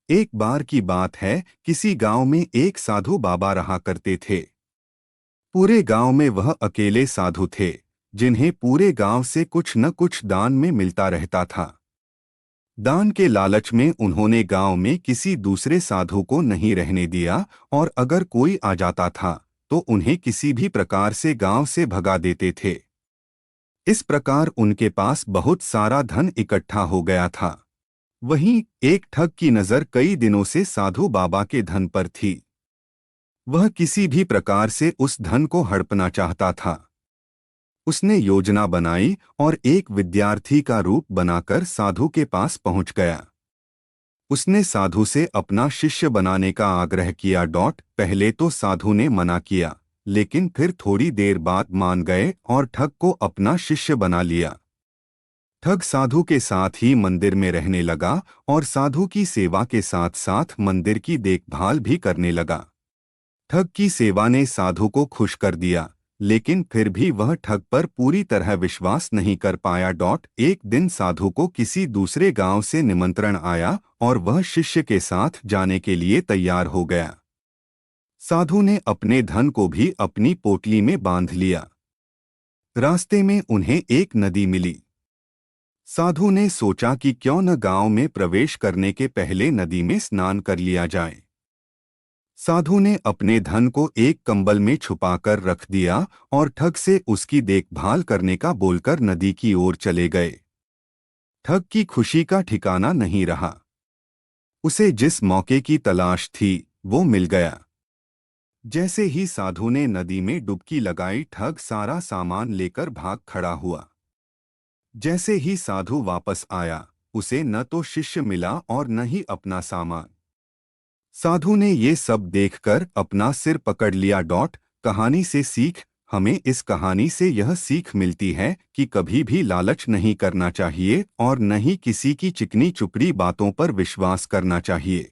एक बार की बात है, किसी गांव में एक साधु बाबा रहा करते थे। पूरे गांव में वह अकेले साधु थे जिन्हें पूरे गांव से कुछ न कुछ दान में मिलता रहता था। दान के लालच में उन्होंने गांव में किसी दूसरे साधु को नहीं रहने दिया, और अगर कोई आ जाता था तो उन्हें किसी भी प्रकार से गांव से भगा देते थे। इस प्रकार उनके पास बहुत सारा धन इकट्ठा हो गया था। वहीं एक ठग की नजर कई दिनों से साधु बाबा के धन पर थी। वह किसी भी प्रकार से उस धन को हड़पना चाहता था। उसने योजना बनाई और एक विद्यार्थी का रूप बनाकर साधु के पास पहुंच गया। उसने साधु से अपना शिष्य बनाने का आग्रह किया। पहले तो साधु ने मना किया, लेकिन फिर थोड़ी देर बाद मान गए और ठग को अपना शिष्य बना लिया। ठग साधु के साथ ही मंदिर में रहने लगा और साधु की सेवा के साथ साथ मंदिर की देखभाल भी करने लगा। ठग की सेवा ने साधु को खुश कर दिया, लेकिन फिर भी वह ठग पर पूरी तरह विश्वास नहीं कर पाया। एक दिन साधु को किसी दूसरे गांव से निमंत्रण आया और वह शिष्य के साथ जाने के लिए तैयार हो गया। साधु ने अपने धन को भी अपनी पोटली में बांध लिया। रास्ते में उन्हें एक नदी मिली। साधु ने सोचा कि क्यों न गांव में प्रवेश करने के पहले नदी में स्नान कर लिया जाए। साधु ने अपने धन को एक कंबल में छुपाकर रख दिया और ठग से उसकी देखभाल करने का बोलकर नदी की ओर चले गए। ठग की खुशी का ठिकाना नहीं रहा। उसे जिस मौके की तलाश थी वो मिल गया। जैसे ही साधु ने नदी में डुबकी लगाई, ठग सारा सामान लेकर भाग खड़ा हुआ। जैसे ही साधु वापस आया, उसे न तो शिष्य मिला और न ही अपना सामान। साधु ने ये सब देखकर अपना सिर पकड़ लिया। कहानी से सीख। हमें इस कहानी से यह सीख मिलती है कि कभी भी लालच नहीं करना चाहिए और न ही किसी की चिकनी चुपड़ी बातों पर विश्वास करना चाहिए।